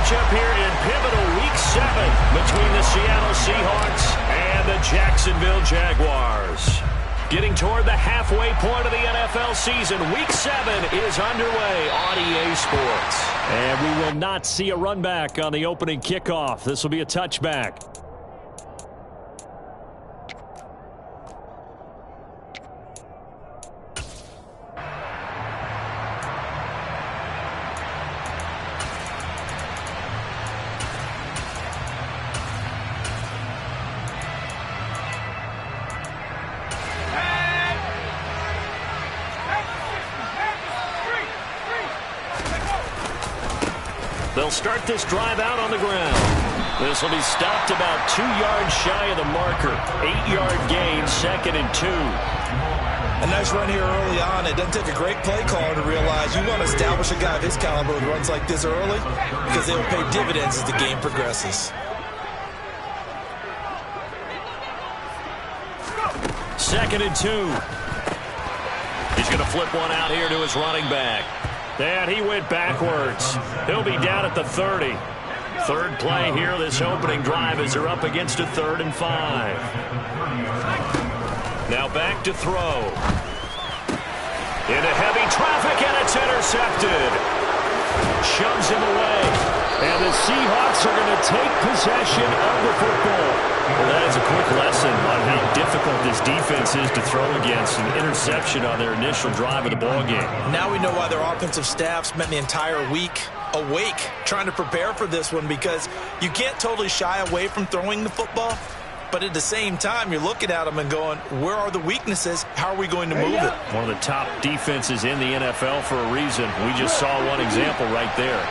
matchup here in pivotal Week 7 between the Seattle Seahawks and the Jacksonville Jaguars. Getting toward the halfway point of the NFL season, Week 7 is underway on EA Sports. And we will not see a run back on the opening kickoff. This will be a touchback. They'll start this drive out on the ground. This will be stopped about 2 yards shy of the marker. 8-yard gain, 2nd and 2. A nice run here early on. It doesn't take a great play caller to realize you want to establish a guy of his caliber who runs like this early because they will pay dividends as the game progresses. 2nd and 2. He's going to flip one out here to his running back. And he went backwards. He'll be down at the 30. Third play here this opening drive as they're up against a 3rd and 5. Now back to throw. Into heavy traffic, and it's intercepted. Shoves him away. And the Seahawks are going to take possession of the football. Well, that is a quick lesson on how difficult this defense is to throw against. An interception on their initial drive of the ballgame. Now we know why their offensive staff spent the entire week awake trying to prepare for this one, because you can't totally shy away from throwing the football, but at the same time you're looking at them and going, where are the weaknesses? How are we going to move it? One of the top defenses in the NFL for a reason. We just saw one example right there.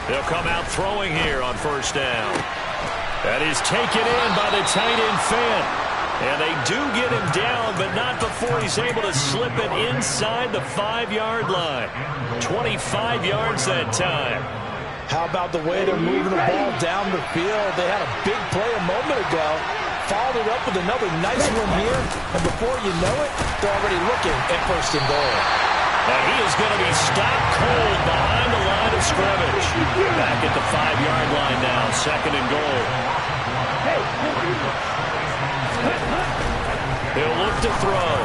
They'll come out throwing here on 1st down. That is taken in by the tight end Fant. And they do get him down, but not before he's able to slip it inside the 5-yard line. 25 yards that time. How about the way they're moving the ball down the field? They had a big play a moment ago. Followed it up with another nice one here. And before you know it, they're already looking at 1st and goal. And he is going to be stopped cold behind the line of scrimmage. Back at the 5-yard line now, 2nd and goal. He'll look to throw.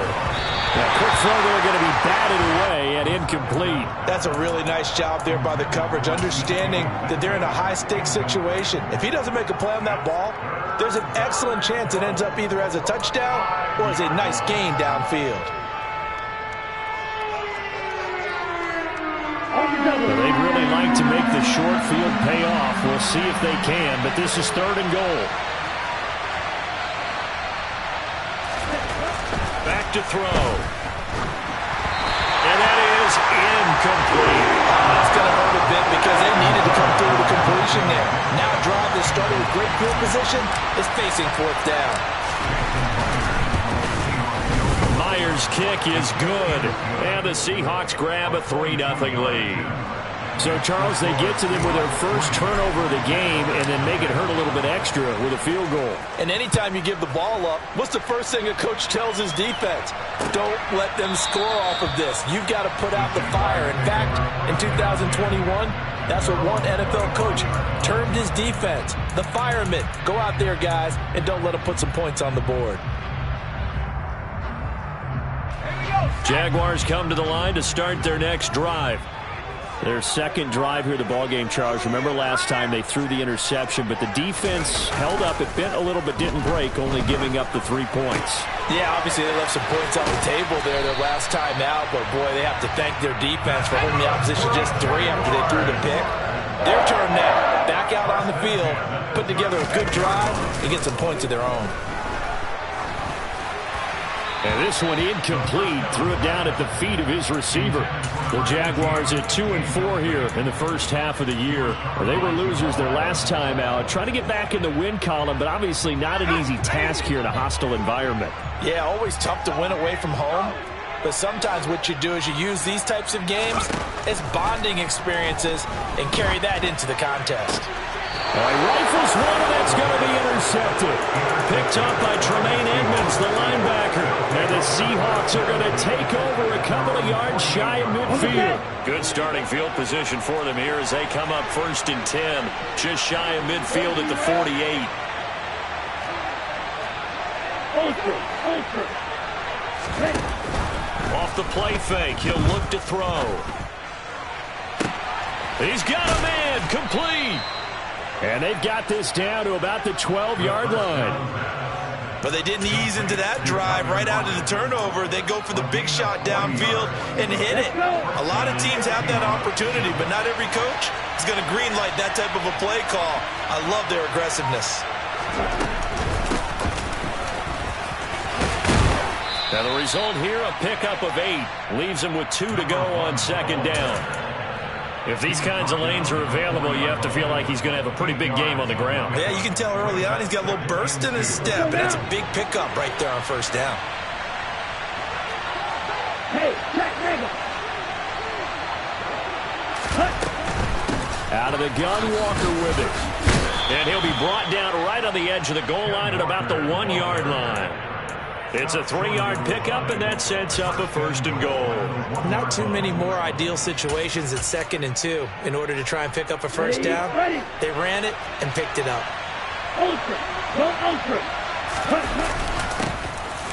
Now, quick throw there, going to be batted away and incomplete. That's a really nice job there by the coverage, understanding that they're in a high-stakes situation. If he doesn't make a play on that ball, there's an excellent chance it ends up either as a touchdown or as a nice gain downfield. They'd really like to make the short field pay off. We'll see if they can, but this is 3rd and goal. Back to throw. And that is incomplete. That's going to hurt a bit because they needed to come through with a completion there. Now a drive that started with great field position is facing 4th down. Myers' kick is good. And the Seahawks grab a 3-0 lead. So, Charles, they get to them with their first turnover of the game and then make it hurt a little bit extra with a field goal. And anytime you give the ball up, what's the first thing a coach tells his defense? Don't let them score off of this. You've got to put out the fire. In fact, in 2021, that's what one NFL coach termed his defense, the firemen. Go out there, guys, and don't let them put some points on the board. Jaguars come to the line to start their next drive. Their second drive here of the ballgame, Charles. Remember last time they threw the interception, but the defense held up. It bent a little but didn't break, only giving up the 3 points. Yeah, obviously they left some points on the table there their last time out, but boy, they have to thank their defense for holding the opposition just 3 after they threw the pick. Their turn now, back out on the field, put together a good drive, and get some points of their own. And this one incomplete. Threw it down at the feet of his receiver. The Jaguars at 2-4 here in the first half of the year. They were losers their last time out. Trying to get back in the win column, but obviously not an easy task here in a hostile environment. Yeah, always tough to win away from home. But sometimes what you do is you use these types of games as bonding experiences and carry that into the contest. Rifles one, and that's going to be intercepted. Picked up by Tremaine Edmonds, the linebacker. And the Seahawks are going to take over a couple of yards shy of midfield. Good starting field position for them here as they come up 1st and 10. Just shy of midfield at the 48. Off the play fake, he'll look to throw. He's got a man, complete. And they've got this down to about the 12-yard line. But they didn't ease into that drive right out of the turnover. They go for the big shot downfield and hit it. A lot of teams have that opportunity, but not every coach is going to greenlight that type of a play call. I love their aggressiveness. Now the result here, a pickup of 8. Leaves him with 2 to go on 2nd down. If these kinds of lanes are available, you have to feel like he's going to have a pretty big game on the ground. Yeah, you can tell early on he's got a little burst in his step, and that's a big pickup right there on 1st down. Out of the gun, Walker with it. And he'll be brought down right on the edge of the goal line at about the 1-yard line. It's a 3-yard pickup, and that sets up a 1st and goal. Not too many more ideal situations at 2nd and 2 in order to try and pick up a 1st down. They ran it and picked it up.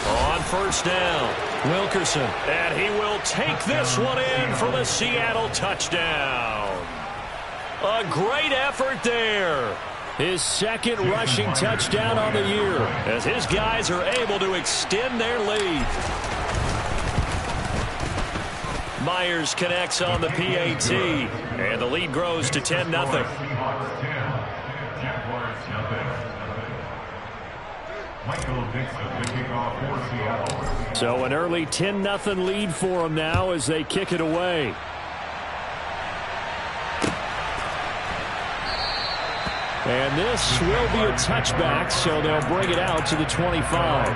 On 1st down, Wilkerson. And he will take this one in for the Seattle touchdown. A great effort there. His 2nd rushing touchdown on the year as his guys are able to extend their lead. Myers connects on the PAT, and the lead grows to 10-0. So an early 10-0 lead for them now as they kick it away. And this will be a touchback, so they'll bring it out to the 25.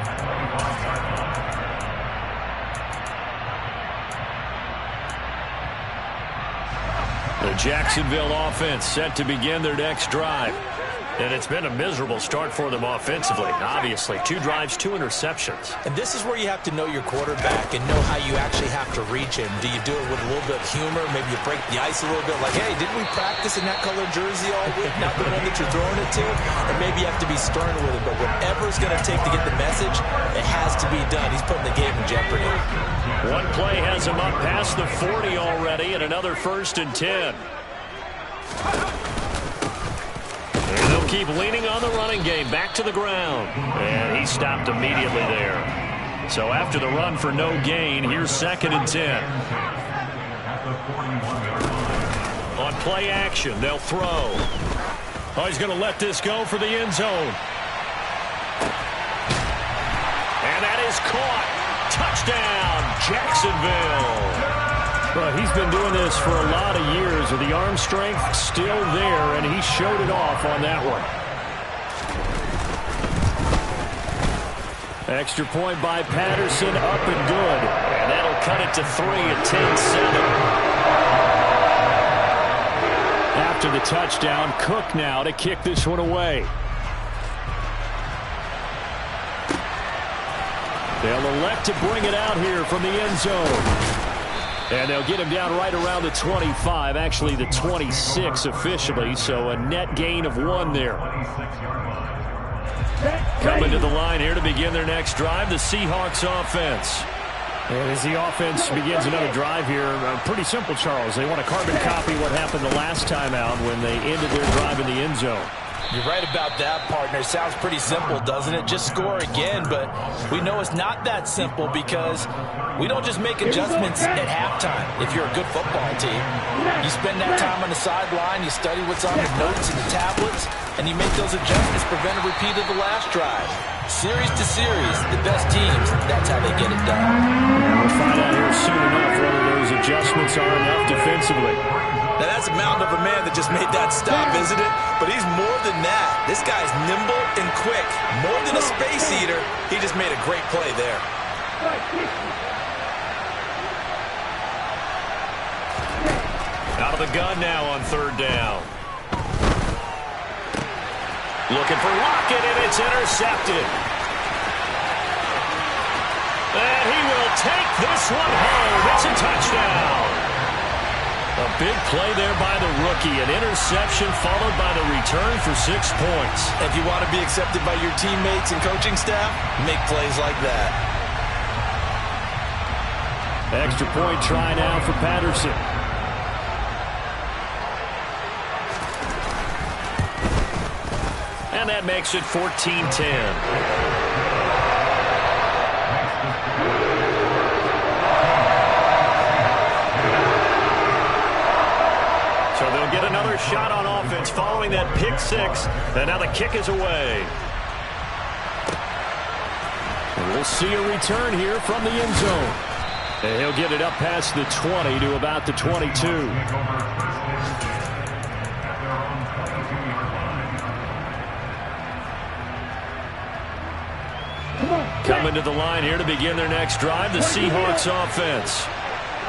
The Jacksonville offense set to begin their next drive. And it's been a miserable start for them offensively. Obviously, 2 drives, 2 interceptions. And this is where you have to know your quarterback and know how you actually have to reach him. Do you do it with a little bit of humor? Maybe you break the ice a little bit like, hey, didn't we practice in that colored jersey all week? Not the one that you're throwing it to. Or maybe you have to be stern with him. But whatever it's going to take to get the message, it has to be done. He's putting the game in jeopardy. One play has him up past the 40 already, and another 1st and 10. And they'll keep leaning on the running game back to the ground. And he stopped immediately there. So after the run for no gain, here's 2nd and 10. On play action, they'll throw. Oh, he's going to let this go for the end zone. And that is caught. Touchdown, Jacksonville. Well, he's been doing this for a lot of years with the arm strength still there, and he showed it off on that one. Extra point by Patterson, up and good. And that'll cut it to 3 at 10-7. After the touchdown, Cook now to kick this one away. They'll elect to bring it out here from the end zone. And they'll get him down right around the 25, actually the 26 officially, so a net gain of 1 there. Coming to the line here to begin their next drive, the Seahawks offense. And as the offense begins another drive here, pretty simple, Charles. They want to carbon copy what happened the last time out when they ended their drive in the end zone. You're right about that, partner. It sounds pretty simple, doesn't it? Just score again, but we know it's not that simple because we don't just make adjustments at halftime if you're a good football team. You spend that time on the sideline, you study what's on the notes and the tablets, and you make those adjustments, prevent a repeat of the last drive. Series to series, the best teams, that's how they get it done. And we'll find out here soon enough whether those adjustments are enough defensively. Now, that's a mountain of a man that just made that stop, isn't it? But he's more than that. This guy's nimble and quick. More than a space eater, he just made a great play there. Out of the gun now on 3rd down. Looking for Lockett, and it's intercepted. And he will take this one home. It's a touchdown. A big play there by the rookie. An interception followed by the return for 6 points. If you want to be accepted by your teammates and coaching staff, make plays like that. Extra point try now for Patterson. And that makes it 14-10. So they'll get another shot on offense following that pick six. And now the kick is away. And we'll see a return here from the end zone. And he'll get it up past the 20 to about the 22. Coming to the line here to begin their next drive, the Seahawks offense.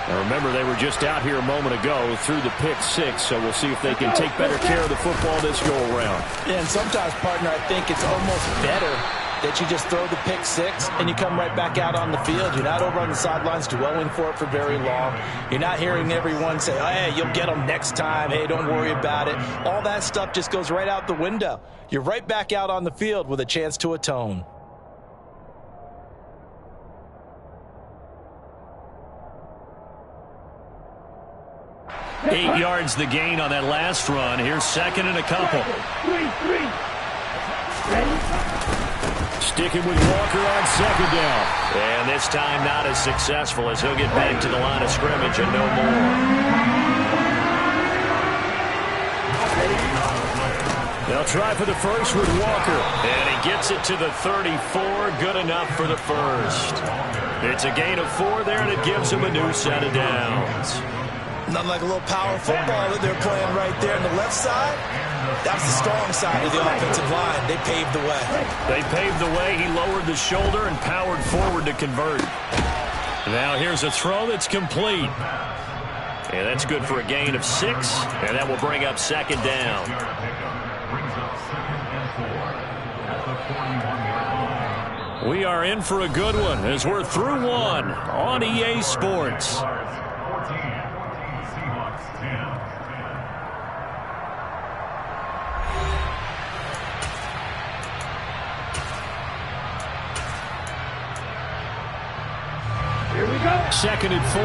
Now remember, they were just out here a moment ago through the pick six, so we'll see if they can take better care of the football this go-around. Yeah, and sometimes, partner, I think it's almost better that you just throw the pick six and you come right back out on the field. You're not over on the sidelines dwelling for it for very long. You're not hearing everyone say, oh, hey, you'll get them next time. Hey, don't worry about it. All that stuff just goes right out the window. You're right back out on the field with a chance to atone. Eight yards the gain on that last run. Here's second and a couple. Sticking with Walker on second down. And this time not as successful as he'll get back to the line of scrimmage and no more. They'll try for the first with Walker. And he gets it to the 34. Good enough for the first. It's a gain of 4 there, and it gives him a new set of downs. Nothing like a little power football that they're playing right there on the left side. That's the strong side of the offensive line. They paved the way. They paved the way. He lowered the shoulder and powered forward to convert. Now here's a throw that's complete. And that's good for a gain of 6. And that will bring up second down. We are in for a good one as we're through one on EA Sports. Second and 4.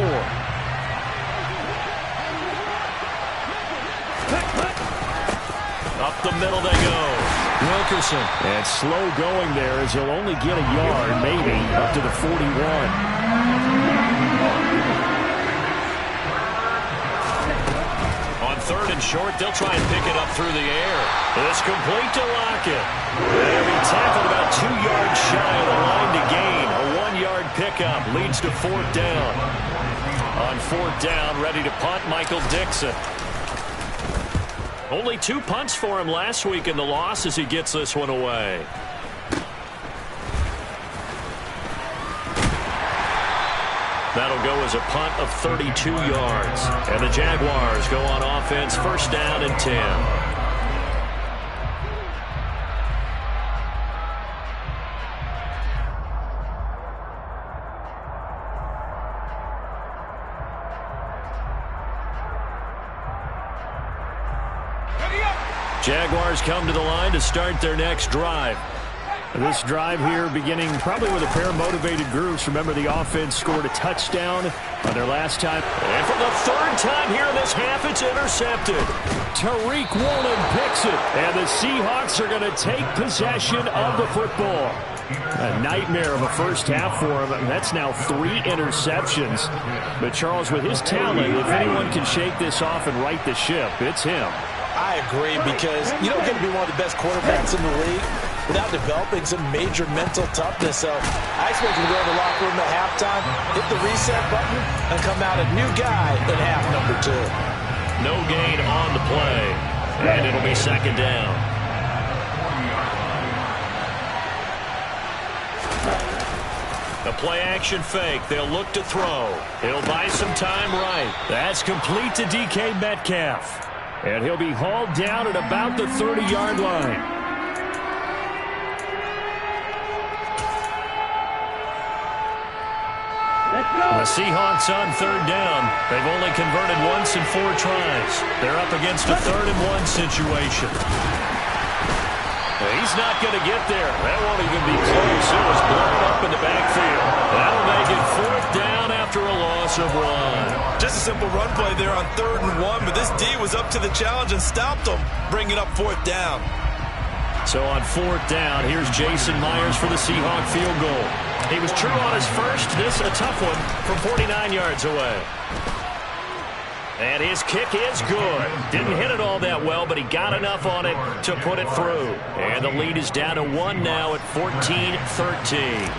Up the middle they go. Wilkerson. And slow going there as he'll only get a yard, maybe, up to the 41. On third and short, they'll try and pick it up through the air. It's complete to Lockett. And he tackled about 2 yards shy of the line to gain. A 1-yard pickup leads to fourth down. On fourth down, ready to punt, Michael Dixon. Only 2 punts for him last week in the loss as he gets this one away. That'll go as a punt of 32 yards. And the Jaguars go on offense, first down and 10. Jaguars come to the line to start their next drive. This drive here beginning probably with a pair of motivated groups. Remember, the offense scored a touchdown on their last time. And for the third time here in this half, it's intercepted. Tariq Woolen picks it. And the Seahawks are going to take possession of the football. A nightmare of a first half for him. That's now 3 interceptions. But Charles, with his talent, if anyone can shake this off and right the ship, it's him. I agree, because you don't get to be one of the best quarterbacks in the league without developing some major mental toughness. So I expect him to go to the locker room at halftime, hit the reset button, and come out a new guy in half number 2. No gain on the play, and it'll be second down. The play-action fake. They'll look to throw. He'll buy some time right. That's complete to DK Metcalf. And he'll be hauled down at about the 30-yard line. The Seahawks on 3rd down. They've only converted once in 4 tries. They're up against a 3rd and 1 situation. He's not going to get there. That won't even be close. It was blown up in the backfield. That'll make it 4th down after a loss of 1. Just a simple run play there on 3rd and 1, but this D was up to the challenge and stopped them, bringing up 4th down. So on 4th down, here's Jason Myers for the Seahawk field goal. He was true on his first. This a tough one from 49 yards away. And his kick is good. Didn't hit it all that well, but he got enough on it to put it through. And the lead is down to 1 now at 14-13.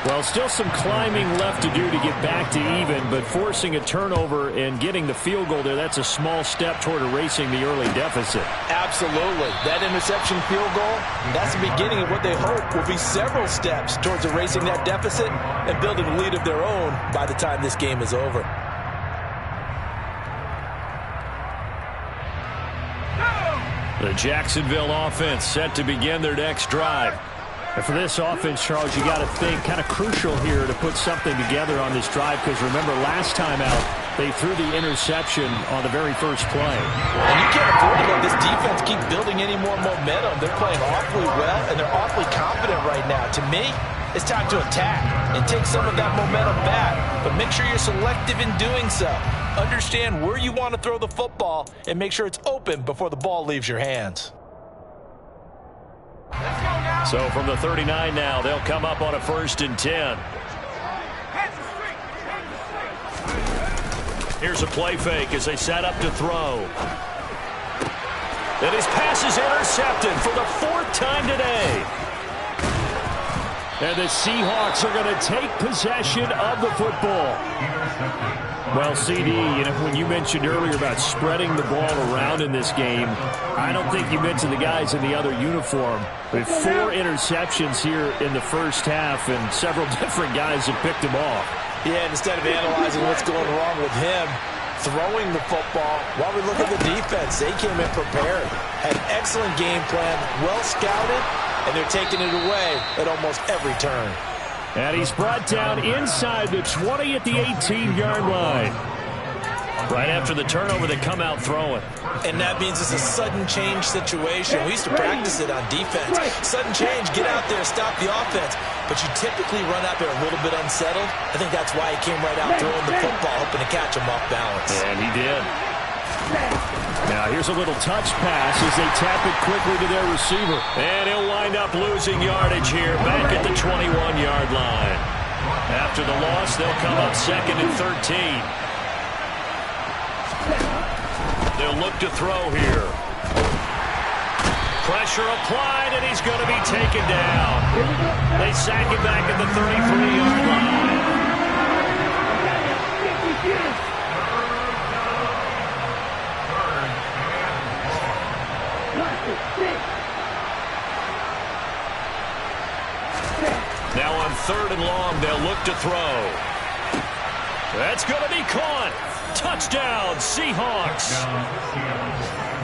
Well, still some climbing left to do to get back to even, but forcing a turnover and getting the field goal there, that's a small step toward erasing the early deficit. Absolutely. That interception field goal, that's the beginning of what they hope will be several steps towards erasing that deficit and building a lead of their own by the time this game is over. The Jacksonville offense set to begin their next drive. And for this offense, Charles, you got to think kind of crucial here to put something together on this drive, because remember last time out they threw the interception on the very first play. And you can't afford to let this defense keep building any more momentum. They're playing awfully well, and they're awfully confident right now. To me, it's time to attack and take some of that momentum back, but make sure you're selective in doing so. Understand where you want to throw the football and make sure it's open before the ball leaves your hands. So from the 39 now, they'll come up on a 1st and 10. Here's a play fake as they set up to throw. And his pass is intercepted for the 4th time today. And the Seahawks are going to take possession of the football. Well, CD, when you mentioned earlier about spreading the ball around in this game, I don't think you mentioned the guys in the other uniform. With 4 interceptions here in the first half, and several different guys have picked him off. Yeah, and instead of analyzing what's going wrong with him, throwing the football, while we look at the defense, they came in prepared. Had an excellent game plan, well scouted, and they're taking it away at almost every turn. And he's brought down inside the 20 at the 18-yard line. Right after the turnover, they come out throwing. And that means it's a sudden change situation. We used to practice it on defense. Sudden change, get out there, stop the offense. But you typically run out there a little bit unsettled. I think that's why he came right out throwing the football, hoping to catch him off balance. And he did. Now here's a little touch pass as they tap it quickly to their receiver. And he'll wind up losing yardage here back at the 21-yard line. After the loss, they'll come up 2nd and 13. They'll look to throw here. Pressure applied, and he's going to be taken down. They sack him back at the 33-yard line. Now on 3rd and long, they'll look to throw. That's going to be caught. Touchdown, Seahawks.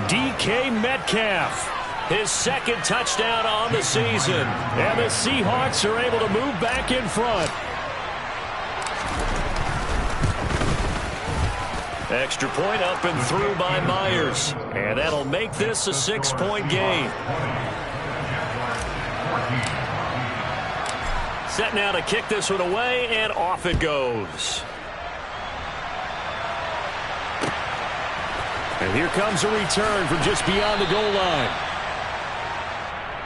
DK Metcalf, his 2nd touchdown on the season. And the Seahawks are able to move back in front. Extra point up and through by Myers. And that'll make this a 6-point game. Set now to kick this one away, and off it goes. And here comes a return from just beyond the goal line.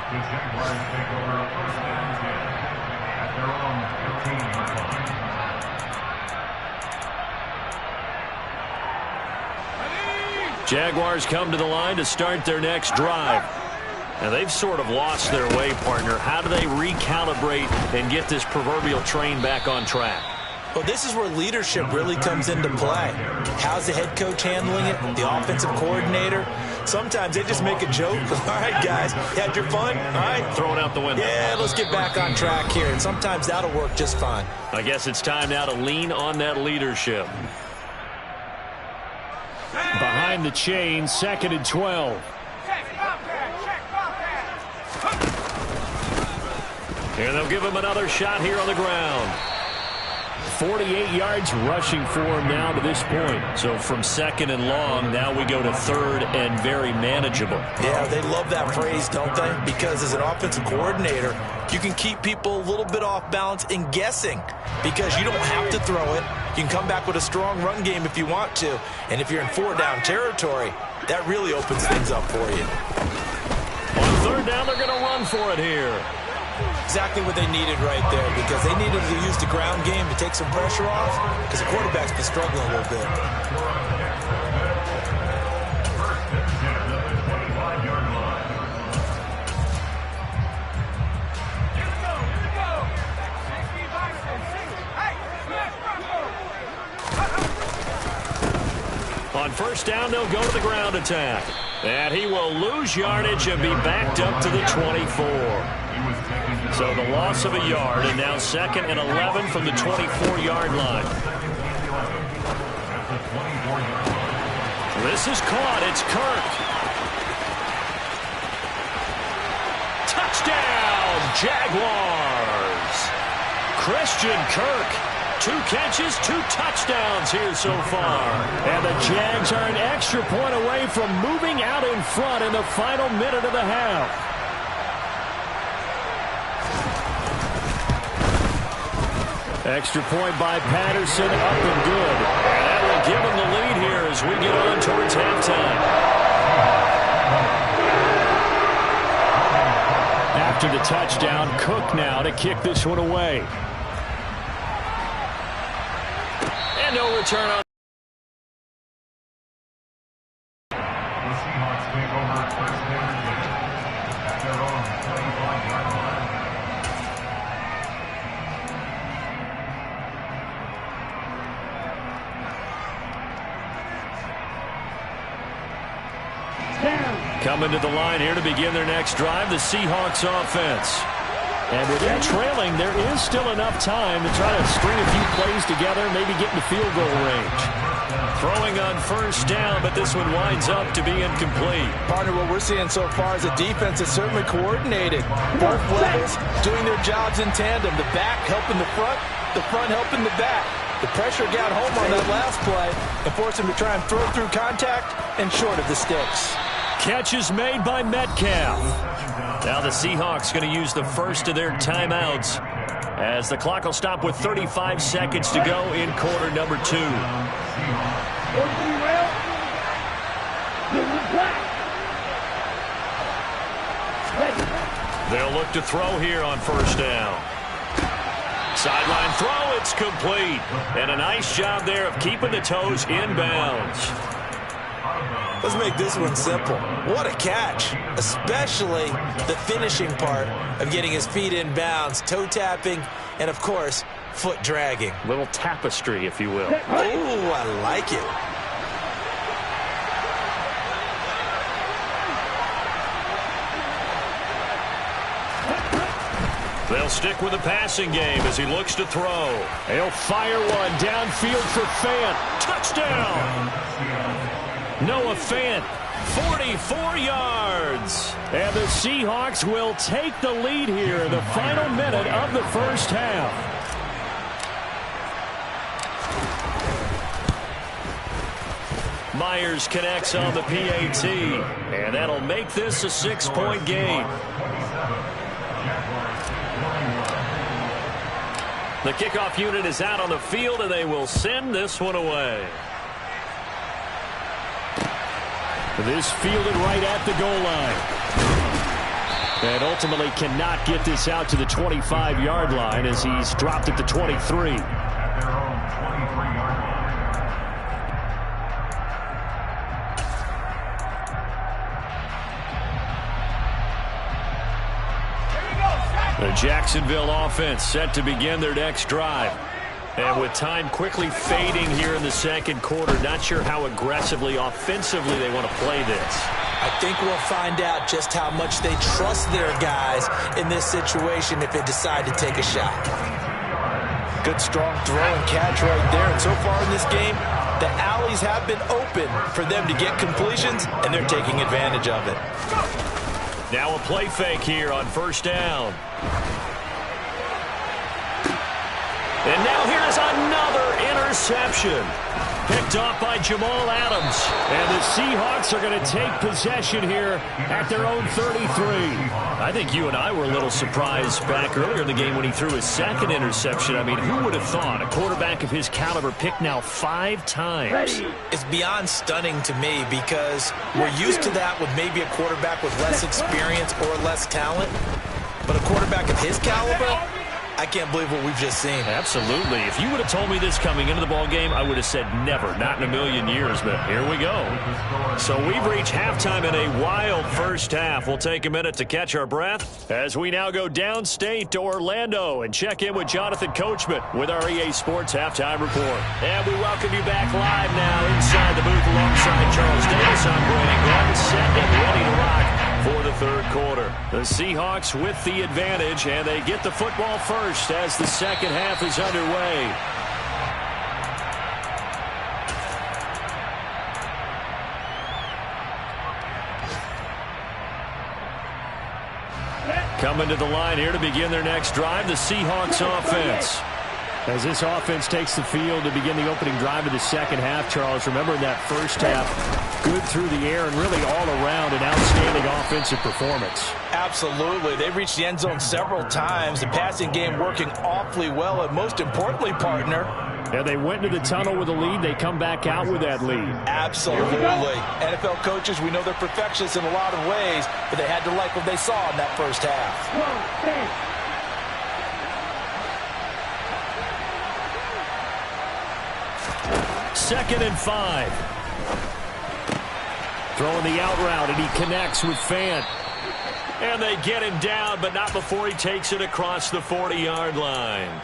The Jaguars take over a 1st and 10 at their own 15-yard line. Jaguars come to the line to start their next drive. And they've sort of lost their way, partner. How do they recalibrate and get this proverbial train back on track? Well, this is where leadership really comes into play. How's the head coach handling it? The offensive coordinator? Sometimes they just make a joke. All right, guys, you had your fun? All right. Throw it out the window. Yeah, let's get back on track here. And sometimes that'll work just fine. I guess it's time now to lean on that leadership. Behind the chain, 2nd and 12. And they'll give him another shot here on the ground. 48 yards rushing for him now to this point. So from second and long, now we go to third and very manageable. Yeah, they love that phrase, don't they? Because as an offensive coordinator, you can keep people a little bit off balance and guessing because you don't have to throw it. You can come back with a strong run game if you want to. And if you're in 4-down territory, that really opens things up for you. On third down, they're going to run for it here. Exactly what they needed right there because they needed to use the ground game to take some pressure off because the quarterback's been struggling a little bit. On first down, they'll go to the ground attack. And he will lose yardage and be backed up to the 24. So the loss of a yard, and now second and 11 from the 24-yard line. This is caught. It's Kirk. Touchdown, Jaguars. Christian Kirk. 2 catches, 2 touchdowns here so far. And the Jags are an extra point away from moving out in front in the final minute of the half. Extra point by Patterson, up and good. And that will give them the lead here as we get on towards halftime. After the touchdown, Cook now to kick this one away. No return on. The Seahawks take over first down at their own 25-yard line. Coming to the line here to begin their next drive, the Seahawks offense. And with that trailing, there is still enough time to try to string a few plays together, maybe get in the field goal range. Throwing on first down, but this one winds up to be incomplete. Partner, what we're seeing so far is the defense is certainly coordinated. Both levels doing their jobs in tandem. The back helping the front helping the back. The pressure got home on that last play and forced him to try and throw through contact and short of the sticks. Catch is made by Metcalf. Now the Seahawks going to use the first of their timeouts as the clock will stop with 35 seconds to go in quarter number 2. They'll look to throw here on first down. Sideline throw, it's complete. And a nice job there of keeping the toes inbounds. Let's make this one simple. What a catch, especially the finishing part of getting his feet in bounds, toe tapping, and, of course, foot dragging. Little tapestry, if you will. Oh, I like it. They'll stick with the passing game as he looks to throw. He'll fire one downfield for Fant. Touchdown! Noah Fant, 44 yards. And the Seahawks will take the lead here in the final minute of the first half. Myers connects on the PAT, and that'll make this a 6-point game. The kickoff unit is out on the field, and they will send this one away. This fielded right at the goal line. And ultimately cannot get this out to the 25-yard line as he's dropped at the 23. At their own 23-yard line. The Jacksonville offense set to begin their next drive. And with time quickly fading here in the second quarter, not sure how aggressively, offensively they want to play this. I think we'll find out just how much they trust their guys in this situation if they decide to take a shot. Good strong throw and catch right there. And so far in this game, the alleys have been open for them to get completions, and they're taking advantage of it. Now a play fake here on first down. And now here is interception. Picked off by Jamal Adams. And the Seahawks are going to take possession here at their own 33. I think you and I were a little surprised back earlier in the game when he threw his second interception. I mean, who would have thought a quarterback of his caliber picked now 5 times? It's beyond stunning to me because we're used to that with maybe a quarterback with less experience or less talent. But a quarterback of his caliber, I can't believe what we've just seen. Absolutely. If you would have told me this coming into the ball game, I would have said never, not in a million years. But here we go. So we've reached halftime in a wild first half. We'll take a minute to catch our breath as we now go downstate to Orlando and check in with Jonathan Coachman with our EA Sports Halftime Report. And we welcome you back live now inside the booth alongside Charles Davis. I'm Brandon Gordon, set and ready to rock for the third quarter. The Seahawks with the advantage, and they get the football first as the second half is underway. Coming to the line here to begin their next drive, the Seahawks offense. As this offense takes the field to begin the opening drive of the second half, Charles, remember in that first half, good through the air and really all around an outstanding offensive performance. Absolutely. They reached the end zone several times. The passing game working awfully well, and most importantly, partner, Yeah, they went into the tunnel with a lead. They come back out with that lead. absolutely. NFL coaches, we know they're perfectionists in a lot of ways, but they had to like what they saw in that first half. Second and 5. Throwing the out route, and he connects with Fant. And they get him down, but not before he takes it across the 40-yard line.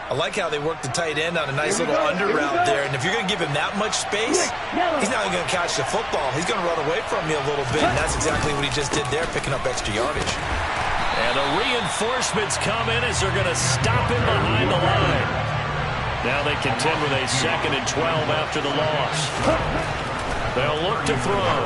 I like how they work the tight end on a nice little under route there, and if you're going to give him that much space, he's not even going to catch the football. He's going to run away from you a little bit, and that's exactly what he just did there, picking up extra yardage. And the reinforcements come in as they're going to stop him behind the line. Now they contend with a 2nd and 12 after the loss. They'll look to throw.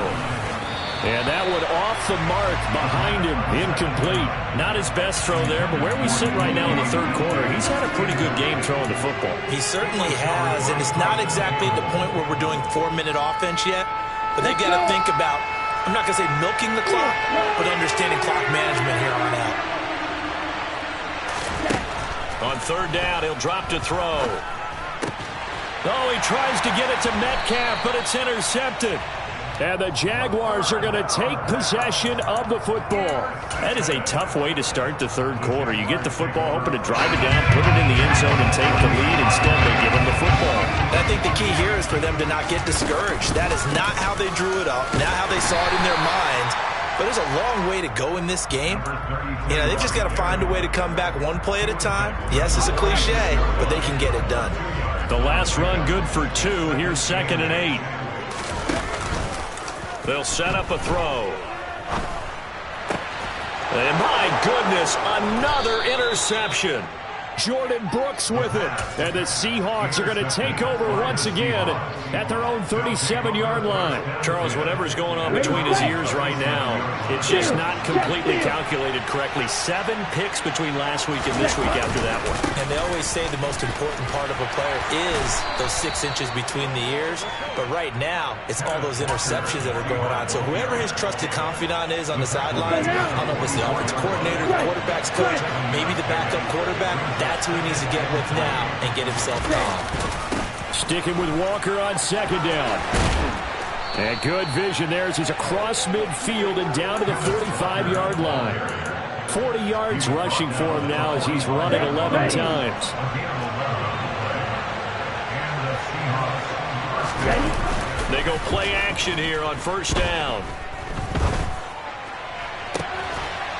And that one off the mark behind him, incomplete. Not his best throw there, but where we sit right now in the third quarter, he's had a pretty good game throwing the football. He certainly has, and it's not exactly at the point where we're doing 4-minute offense yet, but they've got to think about, I'm not going to say milking the clock, but understanding clock management here on out. On third down, he'll drop to throw. Oh, he tries to get it to Metcalf, but it's intercepted. And the Jaguars are going to take possession of the football. That is a tough way to start the third quarter. You get the football, hoping to drive it down, put it in the end zone, and take the lead. Instead, they give them the football. I think the key here is for them to not get discouraged. That is not how they drew it up, not how they saw it in their minds. But there's a long way to go in this game. You know, they've just got to find a way to come back one play at a time. Yes, it's a cliche, but they can get it done. The last run good for 2. Here's 2nd and 8. They'll set up a throw. And my goodness, another interception. Jordan Brooks with it. And the Seahawks are going to take over once again at their own 37-yard line. Charles, whatever's going on between his ears right now, it's just not completely calculated correctly. 7 picks between last week and this week after that one. And they always say the most important part of a player is those 6 inches between the ears. But right now, it's all those interceptions that are going on. So whoever his trusted confidant is on the sidelines, I don't know if it's the offensive coordinator, the quarterback's coach, maybe the backup quarterback, that's who he needs to get with now and get himself calm. Sticking with Walker on 2nd down. And good vision there as he's across midfield and down to the 45-yard line. 40 yards rushing for him now as he's running 11 times. They go play action here on first down.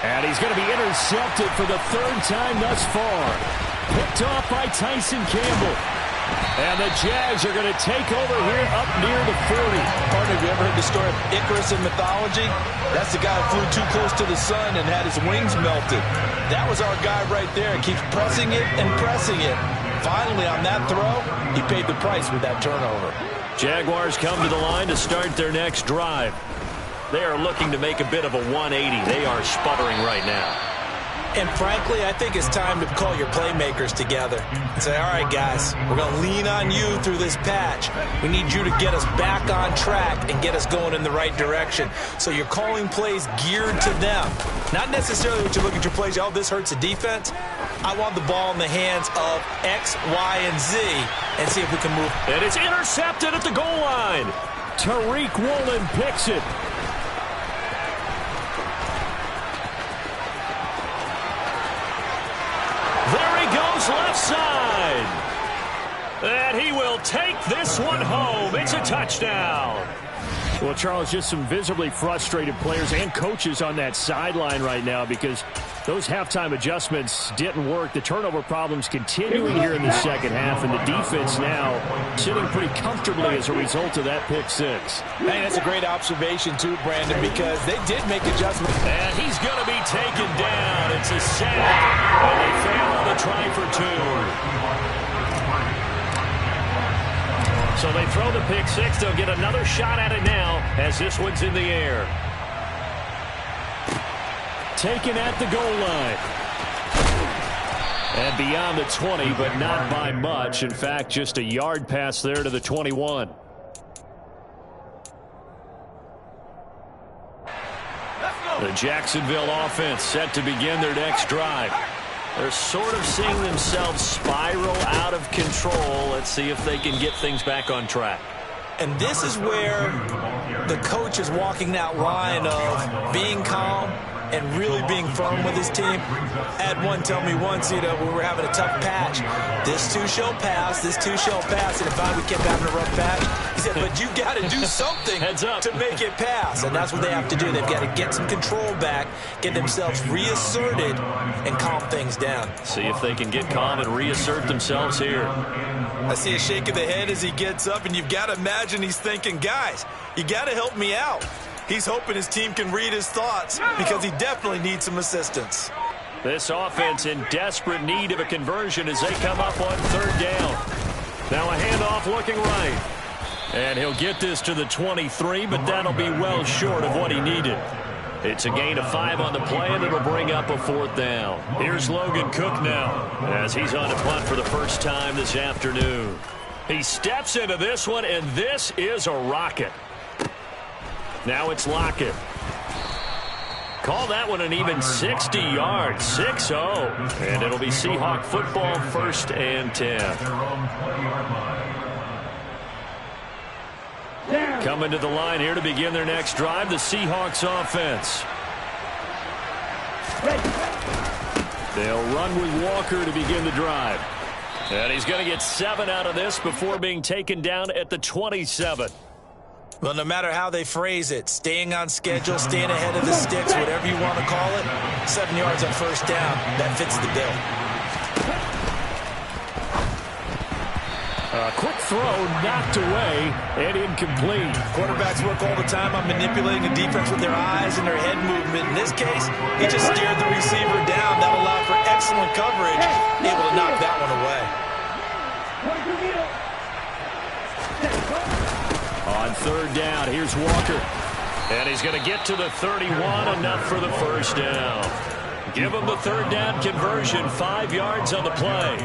And he's going to be intercepted for the 3rd time thus far. Picked off by Tyson Campbell. And the Jags are going to take over here up near the 40. Partner, have you ever heard the story of Icarus in mythology? That's the guy who flew too close to the sun and had his wings melted. That was our guy right there. He keeps pressing it and pressing it. Finally, on that throw, he paid the price with that turnover. Jaguars come to the line to start their next drive. They are looking to make a bit of a 180. They are sputtering right now. And frankly, I think it's time to call your playmakers together and say, all right, guys, we're going to lean on you through this patch. We need you to get us back on track and get us going in the right direction. So you're calling plays geared to them. Not necessarily what you look at your plays, oh, this hurts the defense. I want the ball in the hands of X, Y, and Z and see if we can move. And it's intercepted at the goal line. Tariq Woolen picks it. Left side. And he will take this one home. It's a touchdown. Well, Charles, just some visibly frustrated players and coaches on that sideline right now because those halftime adjustments didn't work. The turnover problems continuing here in the second half, and the defense now sitting pretty comfortably as a result of that pick six. Man, that's a great observation too, Brandon, because they did make adjustments. And he's going to be taken down. It's a sack, and they fail on the try for two. So they throw the pick six. They'll get another shot at it now as this one's in the air. Taken at the goal line. And beyond the 20, but not by much. In fact, just a yard pass there to the 21. The Jacksonville offense set to begin their next drive. They're sort of seeing themselves spiral out of control. Let's see if they can get things back on track. And this is where the coach is walking that line of being calm and really being firm with his team. I had one tell me once, we were having a tough patch. This too shall pass, this too shall pass. And if we kept having a rough patch, he said, but you got to do something to make it pass. And that's what they have to do. They've got to get some control back, get themselves reasserted, and calm things down. See if they can get calm and reassert themselves here. I see a shake of the head as he gets up, and you've got to imagine he's thinking, guys, you got to help me out. He's hoping his team can read his thoughts because he definitely needs some assistance. This offense in desperate need of a conversion as they come up on third down. Now a handoff looking right. And he'll get this to the 23, but that'll be well short of what he needed. It's a gain of 5 on the play, and it'll bring up a fourth down. Here's Logan Cook now as he's on a punt for the first time this afternoon. He steps into this one, and this is a rocket. Now it's Lockett. Call that one an even 60 yards, 6-0. And it'll be Seahawk football, 1st and 10. Coming to the line here to begin their next drive, the Seahawks offense. They'll run with Walker to begin the drive. And he's going to get 7 out of this before being taken down at the 27. Well, no matter how they phrase it, staying on schedule, staying ahead of the sticks, whatever you want to call it, 7 yards on first down, that fits the bill. A quick throw knocked away and incomplete. Quarterbacks work all the time on manipulating the defense with their eyes and their head movement. In this case, he just stared the receiver down. That allowed for excellent coverage, able to knock that one away. On third down, here's Walker. And he's going to get to the 31, enough for the first down. Give him the third down conversion, 5 yards on the play.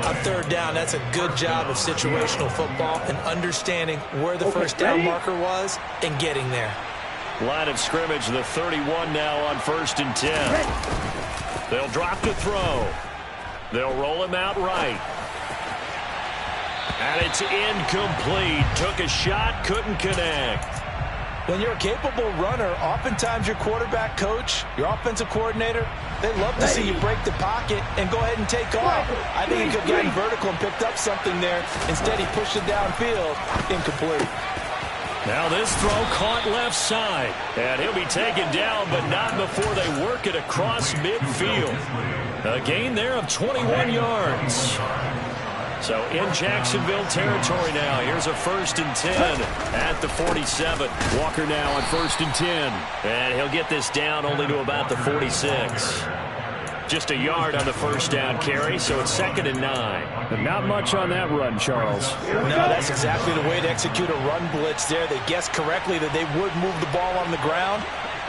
On third down, that's a good job of situational football and understanding where the first down marker was and getting there. Line of scrimmage, the 31 now on 1st and 10. They'll drop the throw. They'll roll him out right. And it's incomplete. Took a shot, couldn't connect. When you're a capable runner, oftentimes your quarterback coach, your offensive coordinator, they love to see you break the pocket and go ahead and take off. I think he could have gotten vertical and picked up something there. Instead, he pushed it downfield. Incomplete. Now this throw caught left side. And he'll be taken down, but not before they work it across midfield. A gain there of 21 yards. So in Jacksonville territory now. Here's a 1st and 10 at the 47. Walker now on 1st and 10. And he'll get this down only to about the 46. Just a yard on the first down carry, so it's 2nd and 9. But not much on that run, Charles. No, that's exactly the way to execute a run blitz there. They guessed correctly that they would move the ball on the ground.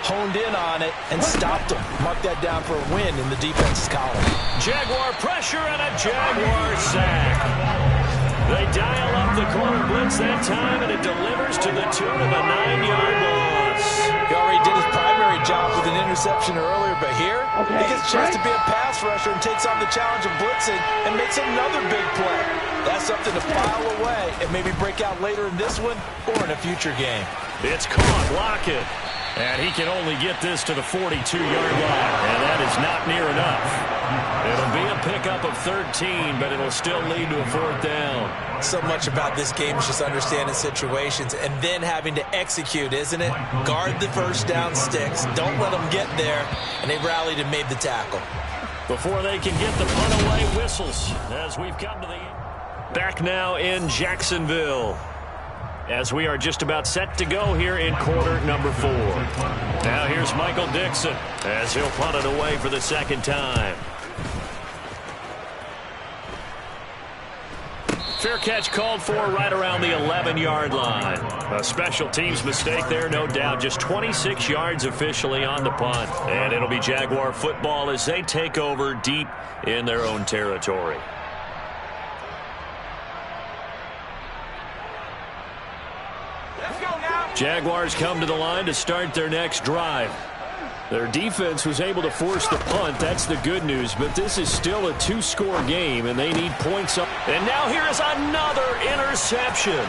honed in on it and stopped them. Mark that down for a win in the defense's column. Jaguar pressure and a Jaguar sack. They dial up the corner blitz that time, and it delivers to the tune of a 9-yard loss. He already did his primary job with an interception earlier, but here he gets a chance to be a pass rusher and takes on the challenge of blitzing and makes another big play. That's something to file away and maybe break out later in this one or in a future game. It's caught. Lockett. And he can only get this to the 42-yard line, and that is not near enough. It'll be a pickup of 13, but it'll still lead to a 4th down. So much about this game is just understanding situations and then having to execute, isn't it? Guard the first down sticks. Don't let them get there, and they rallied and made the tackle. Before they can get the punt away, whistles as we've come to the back now in Jacksonville, as we are just about set to go here in quarter number 4. Now here's Michael Dixon as he'll punt it away for the second time. Fair catch called for right around the 11-yard line. A special teams mistake there, no doubt. Just 26 yards officially on the punt. And it'll be Jaguar football as they take over deep in their own territory. Jaguars come to the line to start their next drive. Their defense was able to force the punt. That's the good news, but this is still a 2-score game, and they need points up. And now here is another interception.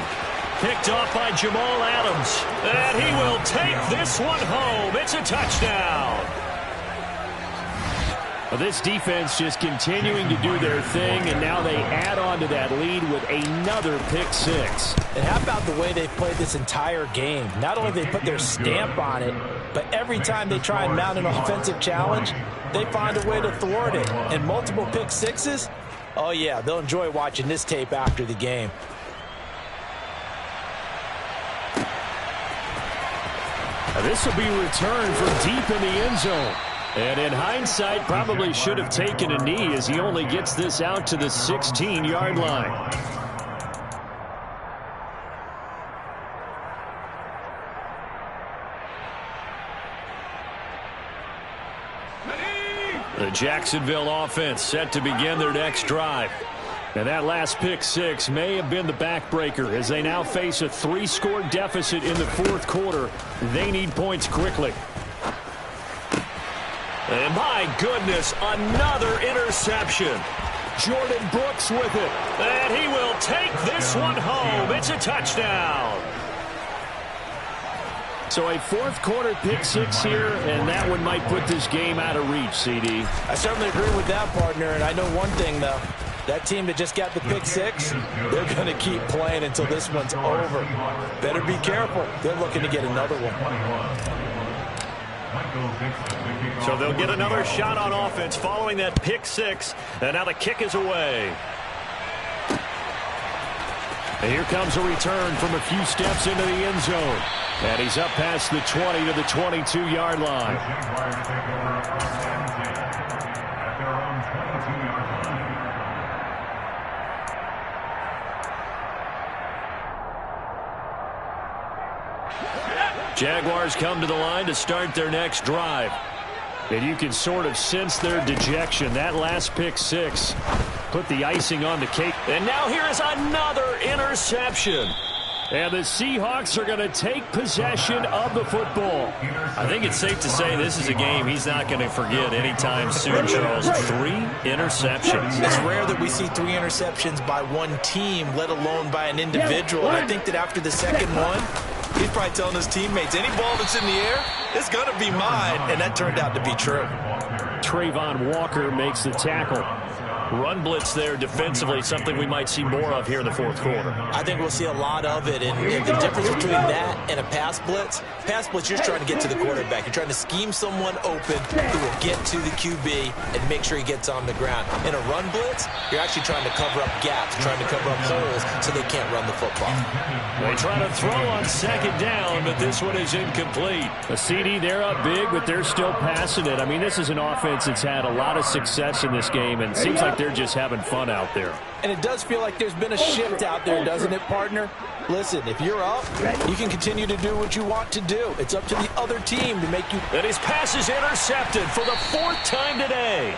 Picked off by Jamal Adams. And he will take this one home. It's a touchdown. Well, this defense just continuing to do their thing, and now they add on to that lead with another pick 6. And how about the way they've played this entire game? Not only have they put their stamp on it, but every time they try and mount an offensive challenge, they find a way to thwart it. And multiple pick 6s, oh yeah, they'll enjoy watching this tape after the game. Now this will be returned from deep in the end zone. And in hindsight, probably should have taken a knee as he only gets this out to the 16-yard line. The Jacksonville offense set to begin their next drive. And that last pick 6 may have been the backbreaker as they now face a 3-score deficit in the 4th quarter. They need points quickly. And my goodness, another interception. Jordan Brooks with it. And he will take this one home. It's a touchdown. So a 4th quarter pick 6 here, and that one might put this game out of reach, CD. I certainly agree with that, partner. And I know one thing, though. That team that just got the pick 6, they're going to keep playing until this one's over. Better be careful. They're looking to get another one. So they'll get another shot on offense following that pick 6. And now the kick is away. And here comes a return from a few steps into the end zone. And he's up past the 20 to the 22-yard line. Jaguars come to the line to start their next drive. And you can sort of sense their dejection. That last pick 6 put the icing on the cake. And now here is another interception. And the Seahawks are going to take possession of the football. I think it's safe to say this is a game he's not going to forget anytime soon, Charles. 3 interceptions. It's rare that we see 3 interceptions by one team, let alone by an individual. And I think that after the second one, he's probably telling his teammates, any ball that's in the air, it's going to be mine. And that turned out to be true. Trayvon Walker makes the tackle. Run blitz there defensively, something we might see more of here in the 4th quarter. I think we'll see a lot of it. And the difference between that and a pass blitz, you're just trying to get to the quarterback. You're trying to scheme someone open who will get to the QB and make sure he gets on the ground. In a run blitz, you're actually trying to cover up gaps, trying to cover up holes so they can't run the football. They try to throw on second down, but this one is incomplete. A CD, they're up big, but they're still passing it. I mean, this is an offense that's had a lot of success in this game, and it seems like they're just having fun out there. And it does feel like there's been a shift out there, doesn't it, partner? Listen, if you're up, you can continue to do what you want to do. It's up to the other team to make you... And his pass is intercepted for the 4th time today.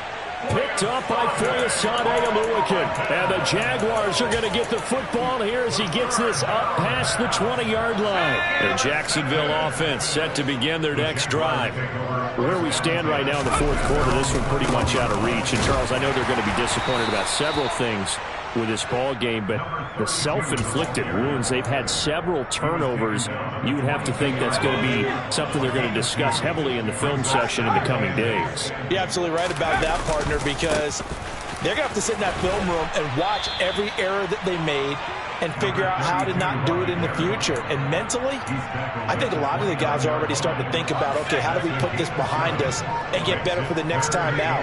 Picked up by Foyesade Oluwakin. And the Jaguars are going to get the football here as he gets this up past the 20-yard line. The Jacksonville offense set to begin their next drive. Where we stand right now in the 4th quarter, this one pretty much out of reach. And, Charles, I know they're going to be disappointed about several things with this ball game, but the self-inflicted wounds, they've had several turnovers. You would have to think that's going to be something they're going to discuss heavily in the film session in the coming days. You're absolutely right about that, partner, because they're going to have to sit in that film room and watch every error that they made and figure out how to not do it in the future. And mentally, I think a lot of the guys are already starting to think about, okay, how do we put this behind us and get better for the next time out?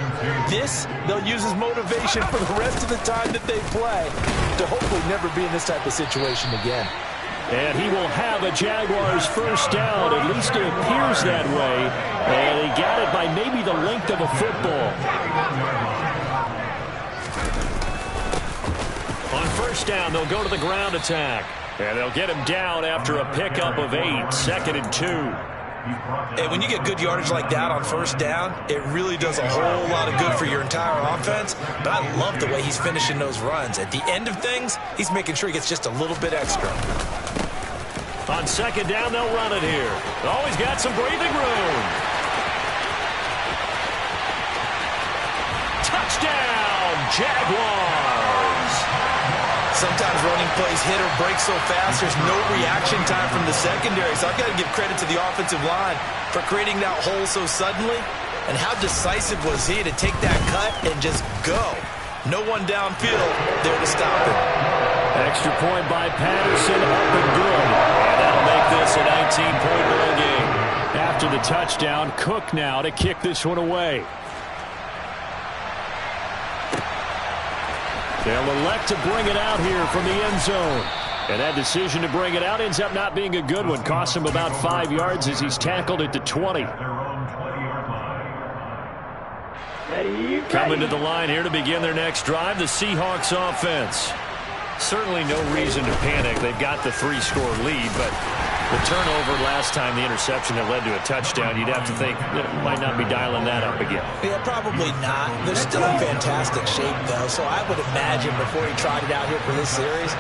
This, they'll use as motivation for the rest of the time that they play to hopefully never be in this type of situation again. And he will have a Jaguars first down. At least it appears that way. And he got it by maybe the length of a football. On first down, they'll go to the ground attack. And they'll get him down after a pickup of 8, 2nd and 2. And when you get good yardage like that on first down, it really does a whole lot of good for your entire offense. But I love the way he's finishing those runs. At the end of things, he's making sure he gets just a little bit extra. On 2nd down, they'll run it here. Always got some breathing room. Touchdown, Jaguars. Sometimes running plays hit or break so fast, there's no reaction time from the secondary. So I've got to give credit to the offensive line for creating that hole so suddenly. And how decisive was he to take that cut and just go? No one downfield there to stop him. Extra point by Patterson, up and good. And that'll make this a 19-point ball game. After the touchdown, Cook now to kick this one away. They'll elect to bring it out here from the end zone. And that decision to bring it out ends up not being a good one. Costs him about 5 yards as he's tackled at the 20. Coming to the line here to begin their next drive, the Seahawks offense. Certainly no reason to panic. They've got the 3-score lead, but the turnover last time, the interception that led to a touchdown, you'd have to think that it might not be dialing that up again. Yeah, probably not. They're still in fantastic shape, though, so I would imagine before he tried it out here for this series,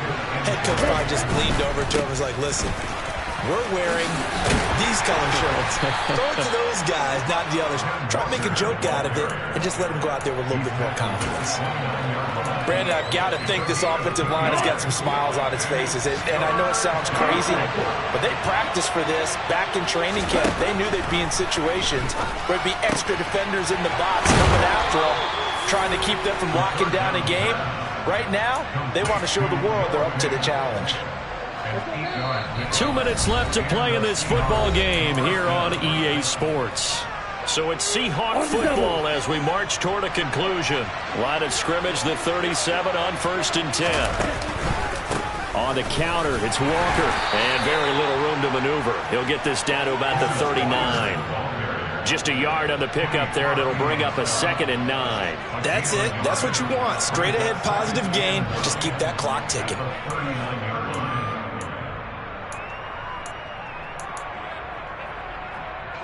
head coach probably just leaned over to him and was like, listen, we're wearing these color shirts. Throw it to those guys, not the others. Try to make a joke out of it and just let them go out there with a little bit more confidence. Brandon, I've got to think this offensive line has got some smiles on its faces. And I know it sounds crazy, but they practiced for this back in training camp. They knew they'd be in situations where there'd be extra defenders in the box coming after them, trying to keep them from locking down a game. Right now, they want to show the world they're up to the challenge. 2 minutes left to play in this football game here on EA Sports. So it's Seahawk football as we march toward a conclusion. Line of scrimmage, the 37 on 1st and 10. On the counter, it's Walker. And very little room to maneuver. He'll get this down to about the 39. Just a yard on the pickup there, and it'll bring up a 2nd and 9. That's it. That's what you want. Straight ahead positive gain. Just keep that clock ticking.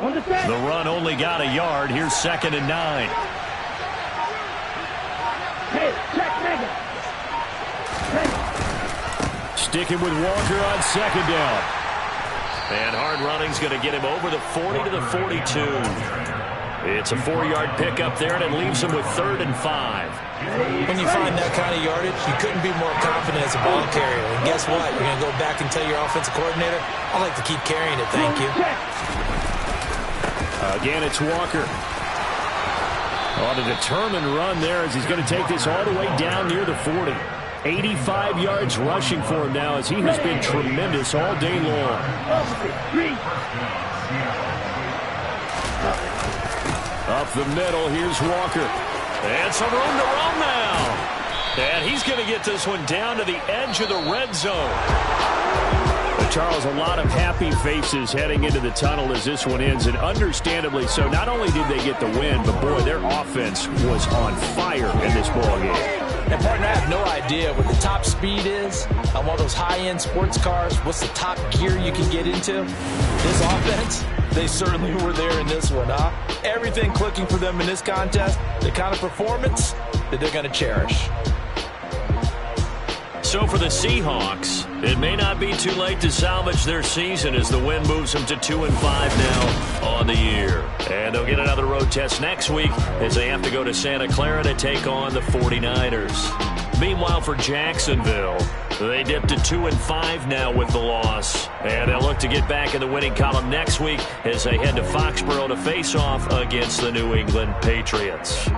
The run only got a yard. Here's 2nd and 9. Sticking with Walker on 2nd down. And hard running's going to get him over the 40 to the 42. It's a 4-yard pickup there, and it leaves him with 3rd and 5. When you find that kind of yardage, you couldn't be more confident as a ball carrier. And guess what? You're going to go back and tell your offensive coordinator, I'd like to keep carrying it, thank you. Again, it's Walker. On a determined run there as he's going to take this all the way down near the 40. 85 yards rushing for him now as he has been tremendous all day long. Up the middle, here's Walker. And some room to run now. And he's going to get this one down to the edge of the red zone. Charles, a lot of happy faces heading into the tunnel as this one ends, and understandably so. Not only did they get the win, but boy, their offense was on fire in this ball game. And partner, I have no idea what the top speed is on one of those high-end sports cars. What's the top gear you can get into? This offense, they certainly were there in this one, huh? Everything clicking for them in this contest, the kind of performance that they're going to cherish. So for the Seahawks, it may not be too late to salvage their season as the win moves them to 2-5 now on the year. And they'll get another road test next week as they have to go to Santa Clara to take on the 49ers. Meanwhile, for Jacksonville, they dipped to 2-5 now with the loss. And they'll look to get back in the winning column next week as they head to Foxborough to face off against the New England Patriots.